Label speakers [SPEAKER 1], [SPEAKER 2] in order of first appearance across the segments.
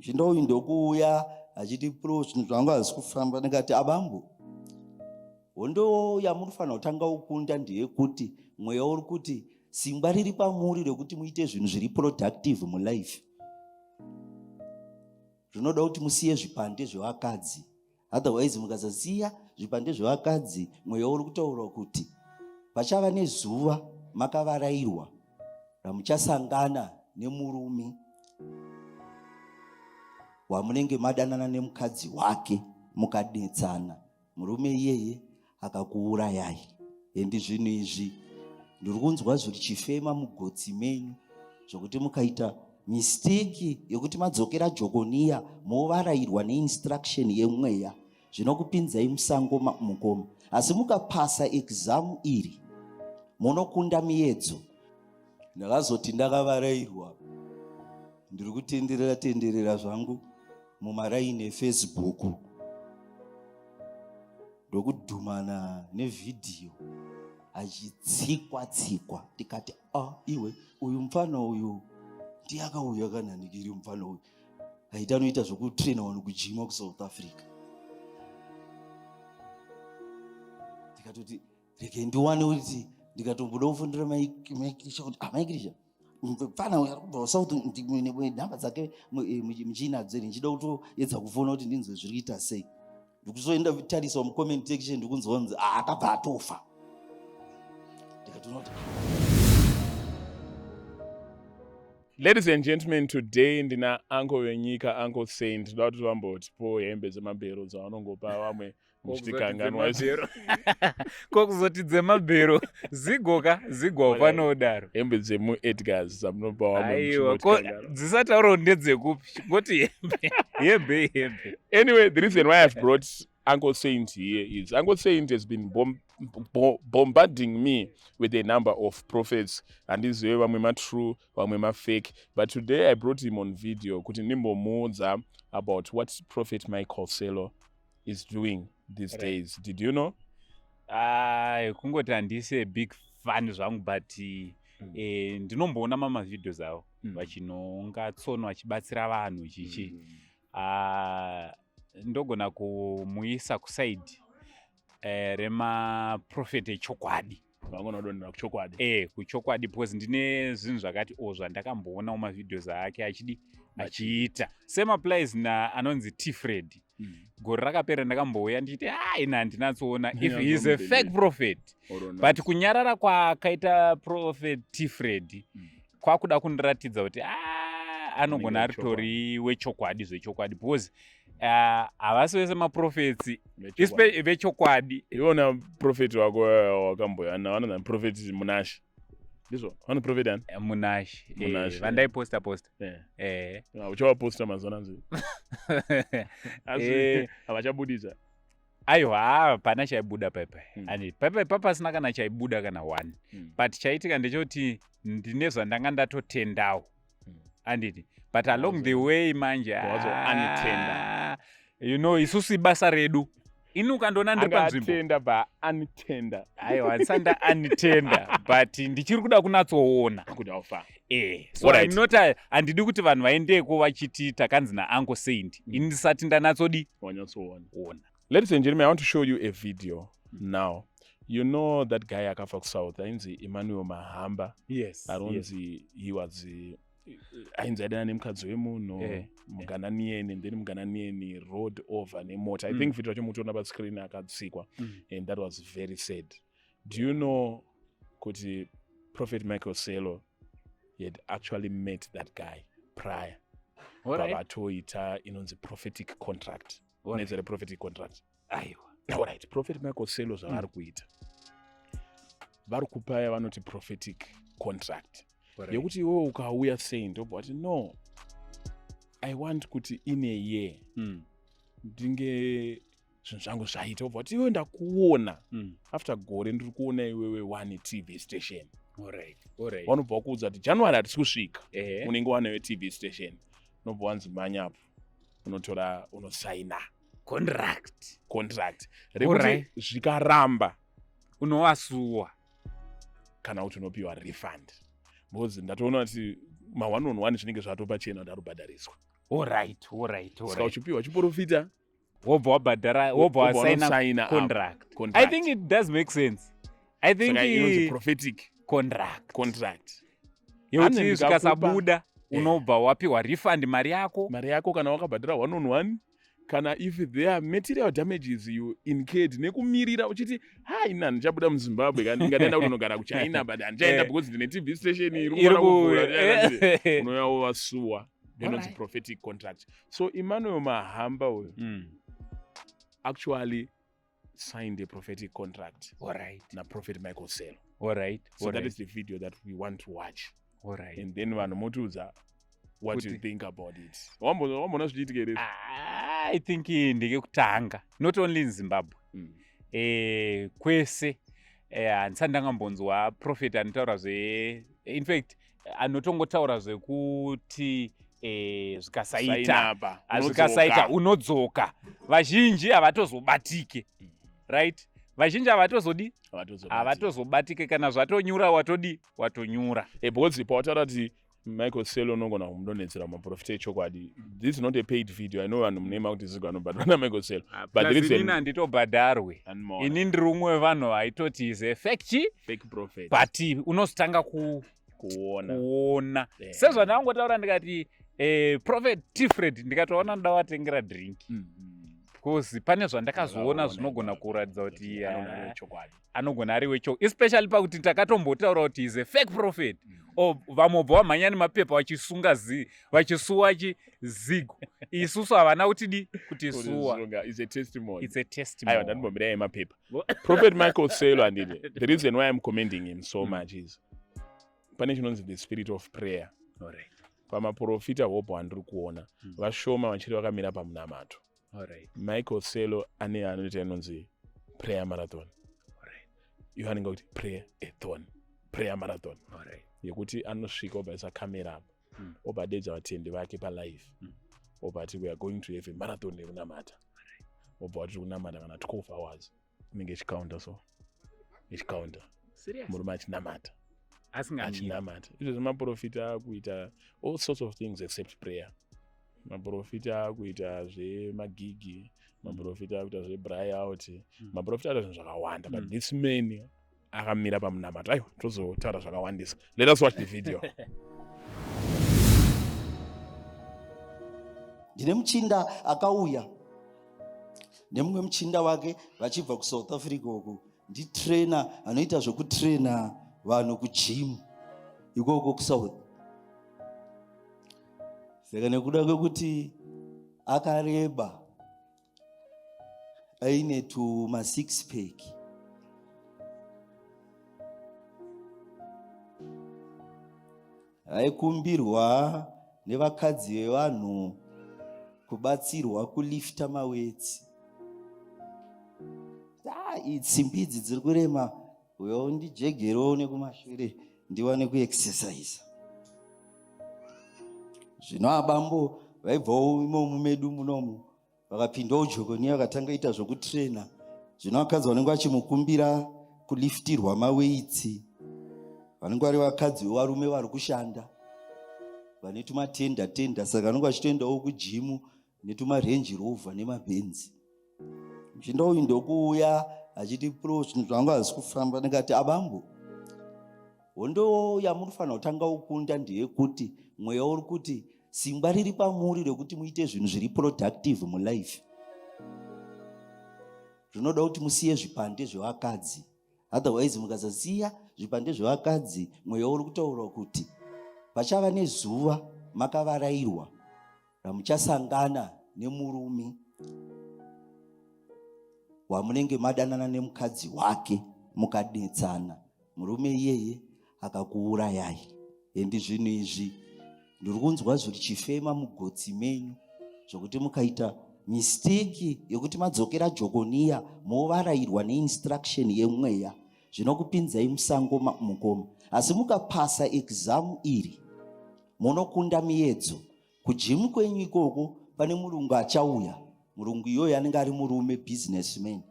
[SPEAKER 1] Muchinda uyu ndokuuya achiti pro zvinhu zvangu hazisi kufamba. Ndikati abambo, hondo yamunofanira kutanga kukunda ndeyekuti mweya uri kuti simba riri pamuri rekuti muite zvinhu zviri productive mulife. Zvinoda kuti musiye zvipande zvevakadzi. Otherwise mukasasiya zvipande zvevakadzi, mweya uri kutaura kuti pachava nezuva makavarairwa ramuchasangana nemurume wamunenge madanana nemukadzi wake mukadetsana, murume iyeye akakuurayai. Endi zvinhu izvi ndiri kunzwa zviri chifema mugotsi menyu, zvokuti mukaita mistake yekuti madzokera Jokonia movarairwa neinstruction yemweya, zvinokupinzai musango mukoma. Asi mukapasa exam iri munokunda miedzo. Ndakazoti ndakavarairwa ndiri kutenderera zvangu mumaraini eFacebook ndokudhumana nevhidhiyo achitsikwa. Tikati iwe uyu mufana uyu ndiyakauya kanhanikiri. Mufana uyu aita anoita zvokutraina vanhu kujima kuSouth Africa. Ndikatoti rege ndiwane kuti ndikatomboda kufundira Maikirisha kuti Maikirisha mfana uyu arikubva kuSouth, nhamba dzake muchinadzo ere, ndichida kutoedza kufona kuti ndinzwe zviri kuita sei. Ndikuzoenda kutarisa mucomment section ndikunzwa kunzi akabva atofa. Ndikatonoti
[SPEAKER 2] Ladies and gentlemen, today ndina uncle wenyika, Uncle Saint. Ndoda kuti vambotipo hembe dzemabhero dzavanongopa vamwe muchitikanganwa.
[SPEAKER 3] Kokuzoti dzemabhero zigwa ufanodaro.
[SPEAKER 2] Hembe dzemu Edgars dzamunopa vamwe
[SPEAKER 3] aiwa dzisataurawo ndedzekupi ngoti hembe.
[SPEAKER 2] Anyway, the reason why I've brought Uncle Saint here is Uncle Saint has been bombarding me with a number of prophets, and this way vamwe true, vamwe fake. But today I brought him on video kuti nimbomuudza about what Prophet Michael Selo is doing these days. Did you know?
[SPEAKER 3] Kungoti handisi big fan zvangu, but ndinomboona mamavideos avo vachinonga tsono vachibatsira vanhu chichi. Ndogona kumuisa kusaidi remaprofeti echokwadi.
[SPEAKER 2] Vangonodonera kuchokwadi.
[SPEAKER 3] Kuchokwadi, because ndine zvinhu zvakati zvandakamboonawo mavideos ake achiita. Same applies anonzi T-Fred. Gore rakapera ndakambouya nditi ina handinatsoona if he is a fake prophet. But kunyarara kwakaita prophet T-Fred kwakuda kundiratidza kuti anogona aritori wechokwadi zvechokwadi, because havasi vese maprofetsi vechokwadi.
[SPEAKER 2] Iwona profeti wako wakamboyana vanonzi profeti Munashi. Ndizvo vano profeti ani?
[SPEAKER 3] Munashi. Vandaiposta.
[SPEAKER 2] Uchawaposta mazona nzvi. Havachabudisa.
[SPEAKER 3] Aiwa, pana chaibuda paipai. And paipai pasina kana chaibuda kana one. But chaitika ndechoti ndine zvandanga ndatotendawo. Anditi. But along the way manje you know, isusu ibasa redu. Inu kandona ndiri panzvimbo.
[SPEAKER 2] Angatenda ba unitenda.
[SPEAKER 3] Aiwa, sanda unitenda. But ndichiri kuda kunatsoona.
[SPEAKER 2] Kuda ufa.
[SPEAKER 3] So I'm not handidi kuti vanhu vaendeko vachiti takanzi naUncle Saint. Ini ndisati ndanatsodi
[SPEAKER 2] wanyatsoona. Ladies and gentlemen, I want to show you a video now. You know that guy akafa kuSouth, ainzi Emmanuel Mahamba.
[SPEAKER 3] Yes.
[SPEAKER 2] Aronzi he was ainzi adana nemukadzi wemunhu mugananieni, and then mugananieni rode over nemota. I think video chamutoona pascreen akatsikwa, and that was very sad. Do you know kuti Prophet Michael Selo had actually met that guy prior? Vavatoita inonzi prophetic contract. Nezere prophetic contract.
[SPEAKER 3] Aiwa.
[SPEAKER 2] Alright, Prophet Michael Selo zvavari kuita. Vari kupaya vanoti prophetic contract. Yekuti iwe ukauya Saint obva kuti no, I want kuti in a year ndinge zvinhu zvangu zvaita. Obva kuti iwe ndakuona after gore ndiri kuona iwewe one TV station.
[SPEAKER 3] Alright.
[SPEAKER 2] Vanobva kuudza kuti January hatisi kusvika unenge wanawe TV station. Unobva wanzi manyapo unotora unosaina contract rekuti zvikaramba
[SPEAKER 3] unowasuwa
[SPEAKER 2] kana kuti unopiwa refund. Because ndatoona kuti ma1 on 1 zvinenge zvatopa chena kuti arubhadhariswa.
[SPEAKER 3] Alright.
[SPEAKER 2] saka uchipiwa chiprofita
[SPEAKER 3] wobva wabhadhara wobva wasaina contract. I think it does make sense. I think
[SPEAKER 2] inonzi prophetic
[SPEAKER 3] contract yekuti zvikasabuda unobva wapiwa refund mari yako
[SPEAKER 2] kana wakabhadhara 1-on-1 kana if there are material damages you incurred nekumirira uchiti hai ina ndichabuda muZimbabwe ndingatenda kunogara kuChina but handichaenda because ndine TV station iri unouya wasuwa inonzi prophetic contract. So Emmanuel Mahamba actually signed a prophetic contract na Prophet Michael Selo. So that is the video that we want to watch. And then vanhu motiudza what do you think about it. Wambona zvichiitika here?
[SPEAKER 3] I think ndekekutanga not only in Zimbabwe kwese handisati ndangambonzwa prophet anotaura in fact anotongotaura zvekuti zvikasaita unodzoka. Vazhinji havatozobatike, right? Vazhinji havatozobatike kana zvatonyura watonyura.
[SPEAKER 2] Because pautaura kuti Michael Selo unogona kumudonhedzera maprofita echokwadi. This is not a paid video. I know vanhu munema kuti zviga vanobhadhara naMichael Selo.
[SPEAKER 3] But there is inini handitobhadharwe. Ini ndiri umwe wevanhu vaitoti is a fake
[SPEAKER 2] prophet.
[SPEAKER 3] But unozotanga kuona. Sezvandangotaura ndikati Prophet Tifred ndikatoona ndoda watengera drink. Because pane zvandakazoona zvinogona kuratidza kuti anogona ari wechokwadi, especially pakuti takatombotaura kuti is a fake prophet. Vamobva vamhanya nemapepa vachisuwa zigo. Isusu havana kuti suwa.
[SPEAKER 2] It's a testimony.
[SPEAKER 3] It's a testimony.
[SPEAKER 2] Aiwa ndandimbomira yemapepa. Prophet Michael Selo andine. The reason why I'm commending him so much is pane chinonzi the spirit of prayer. Pamaprofita hopo handiri kuona vashoma vachiri vakamira pamunamato. Michael Selo ane anoita inonzi prayer marathon. Yohanenge kuti prayer marathon. Yekuti anosvika obaisa kamera apa obadedza vatendi vake palive obati we are going to have a marathon yekunamata. Obva wati kunamata kana 12 hours inenge ichikaunda so ichikaunda murume achinamata achinamata. Izvozvo maprofita akuita all sorts of things except prayer. Maprofita akuita zvemagigi, maprofita akuita zvebryout, maprofita akuita zvinhu zvakawanda. But this man akamira pamunamata. Aiwa tozotaura zvakawandisa. Let us watch the video.
[SPEAKER 1] Ndine muchinda akauya nemumwe muchinda wake vachibva kuSouth Africa uko. Nditrainer anoita zvekutraina vanhu kugym ikoko kuSouth. Saka nekuda kwekuti akareba aine tuma 6 pack aikumbirwa nevakadzi vevanhu kubatsirwa kulifta mawetsi. Simbi idzi dziri kurema, uyo ndijegero nekumashure ndiwane kuexercise. Zvino abambo vaibvawo imomu medu munomu vakapindawo Jokoni vakatanga ita zvokutraina. Zvino vakadzi vanenge vachimukumbira kuliftirwa maweitsi vanenge vari vakadzi vevarume vari kushanda vane tumatenda, saka vanenge vachitoendawo kujimu netumarenji rovha nemabhenzi. Muchinda uyu ndokuuya achiti pro zvinhu zvangu hazisi kufamba. Ndikati abambo, hondo yamunofanira kutanga ukunda ndeyekuti mweya uri kuti simba riri pamuri rekuti muite zvinhu zviri productive mulife. Zvinoda kuti musiye zvipande zvevakadzi. Otherwise mukasasiya zvipande zvevakadzi, mweya uri kutaura kuti pachava nezuva makavarayirwa ramuchasangana nemurume wamunenge madanana nemukadzi wake mukadetsana, murume iyeye akakuurayai. Endi zvinhu izvi ndiri kunzwa zviri chifema mugotsi menyu zvokuti mukaita mistake yekuti madzokera Jokoniya movarayirwa neinstruction yemweya zvinokupinzai musango mukoma. Asi mukapasa exam iri munokunda miedzo. Kujimu kwenyu ikoko pane murungu achauya. Murungu iyoyo anenge ari murume businessman.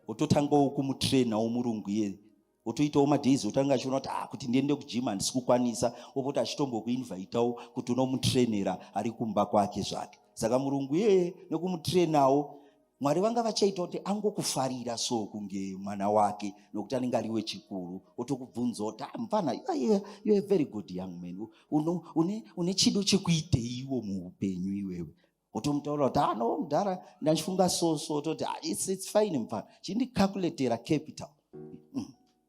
[SPEAKER 1] Ototangawo kumutraina womurungu iye wotoitawo madhezi otanga achiona kuti kuti ndiende kujima handisi kukwanisa, opota achitombokuinvhaitawo kuti unomutrenera ari kumba kwake zvake. Saka Murungu yeye nekumutrenawo Mwari vanga vachaita kuti angokufarira so kunge mwana wake nokuti anenge ari wechikuru, otokubvunza kuti mfana you are very good young man, une chido chekuitei iwo muupenyu iwewe. Otomutaura kuti no mudhara ndachifunga so ototi it's fine mfana, chindicalculatera capital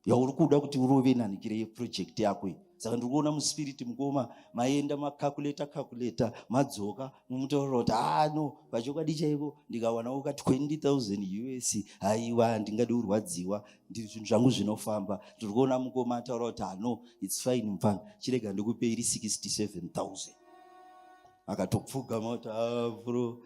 [SPEAKER 1] yauri kuda kuti urove nanikire project yako iyi. Saka ndiri kuona muspiriti mukoma maenda makalkuleta madzoka mumutaura kuti no pachokwadi chaivo ndikawana ukati 20,000 US haiwa ndingadi urwadziwa, ndiri zvinhu zvangu zvinofamba. Ndiri kuona mukoma ataura kuti no it's fine mfana, chirega ndikupeiri 67,000. Akatopfugama kuti bro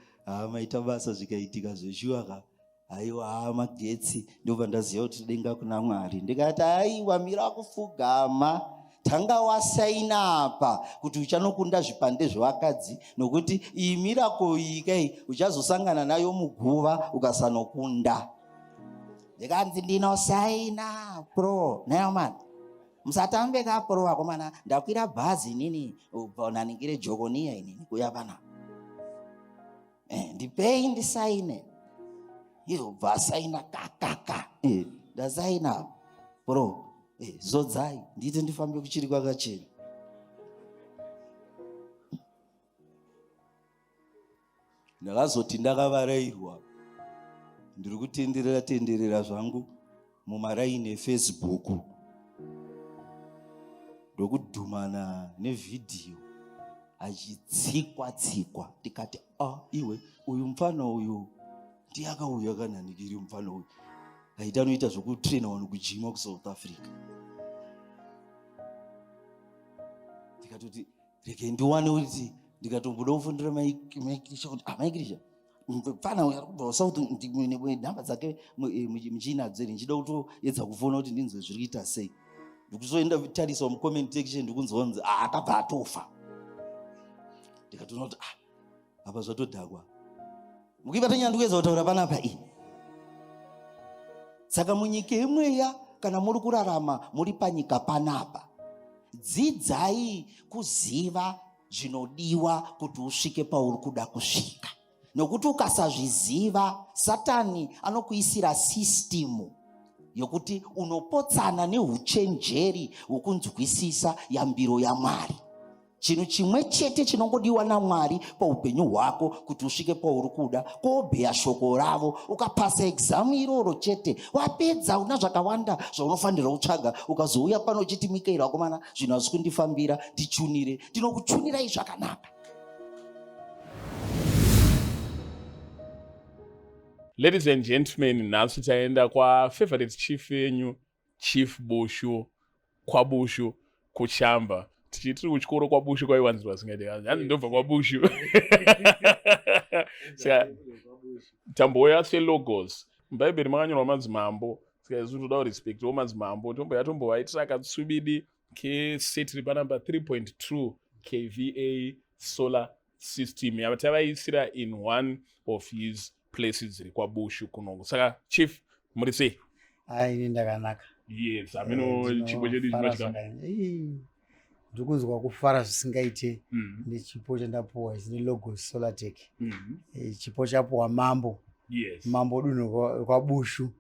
[SPEAKER 1] maita basa zvikaitika zveshuwa aiwa magetsi, ndobva ndaziva kuti denga kuna Mwari. Ndikati aiwa mira kufugama, tanga wasaina apa kuti uchanokunda zvipande zvevakadzi, nokuti iyi mirako iyi kai uchazosangana nayo muguva ukasanokunda. Ndikanzi ndinosaina pro Neoman, musatambe ka pro akomana, ndakwira bhazi nini nanikire Jogonia inini kuya pana ndipei ndisaine. Iyo vasaina kakaka ndasaina pro zodzai nditi ndifambe kuchiri kwakachena. Ndakazoti ndakavarairwa ndiri kutenderera zvangu mumaraini eFacebook ndokudhumana nevhidhiyo achitsikwa. Ndikati iwe uyu mfana uyu ndiyakauya akananikiri mfana uyu aita anoita zvokutrena vanhu kujima kuSouth Africa. Ndikatoti rege ndiwane kuti ndikatomboda kufundira maikirisha kuti maikirisha mfana uyu arikubva kuSouth, nhamba dzake muchinadzo ndichida kutoedza kufona kuti ndinzwe zviri kuita sei. Ndikuzoenda tarisa mucomment section ndikunzonzi akabva atofa. Ndikatoona kuti apa zvatodhakwa mukiva nyandukeza kutaura panapa iyi. Saka munyika yemweya kana muri kurarama muri panyika panapa, dzidzai kuziva zvinodiwa kuti usvike pauri kuda kusvika, nokuti ukasazviziva Satani anokuisira system yokuti unopotsana neuchenjeri hwokunzwisisa yambiro yaMwari. Chinhu chimwe chete chinongodiwa naMwari paupenyu hwako kuti usvike pauri kuda kobheya shoko ravo, ukapasa examu iroro chete wapedza. Una zvakawanda zvaunofanira kutsvaga, ukazouya pano uchiti Mikaeri wakomana zvinhu hazvi kundifambira, tichunire. Tinokuchunirai zvakanaka.
[SPEAKER 2] Ladies and gentlemen, nhasi taenda favorite chief yenyu, Chief Bushu, kwaBushu kuchamba. Tiri kuchikoro kwaBushu kwaiwanzirwa singade hanzi ndobva kwaBushu. Saka tamboya seLogos mubhaibheri makanyorwa madzimambo, saka isu toda kurespectawo madzimambo. Tomboya tombovaitira akatsvibidi keseti ripanamba 3.2 kVA solar system yava tavaisira in one of his places dziri kwaBushu kunongo. Saka Chief muri sei?
[SPEAKER 4] Ini ndakanaka.
[SPEAKER 2] Yes, ameno chipo chedu chinochika
[SPEAKER 4] ndikunzwa kufara zvisingaite nechipo chandapuwa chine Logos Solar Tech. Chipo chapuwa mambo.
[SPEAKER 2] Yes.
[SPEAKER 4] Mambo dunhu kwaBushu.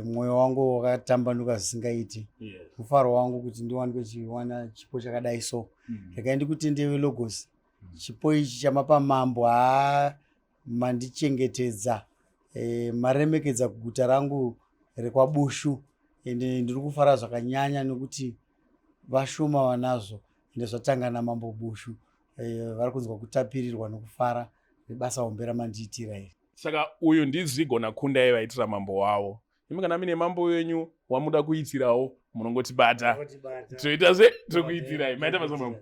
[SPEAKER 4] Mwoyo wangu wakatambanuka zvisingaite.
[SPEAKER 2] Yes.
[SPEAKER 4] Mufaro wangu kuti ndiwanikwe chiwana chipo chakadai so. Regai ndikutendewe Logos. Chipo ichi chamapa mambo mandichengetedza maremekedza kuguta rangu rekwaBushu, ende ndiri kufara zvakanyanya nekuti vashoma vanazvo ende zvatanga naMambo Bushu. Vari kunzwa kutapirirwa nekufara nebasa hombe ramandiitira iri.
[SPEAKER 2] Saka uyu ndizigona kundai vaitira mambo wavo. Imi kana mine mambo wenyu wamuda kuitirawo munongotibata. Toita se tokuitirai. Maita basa mambo.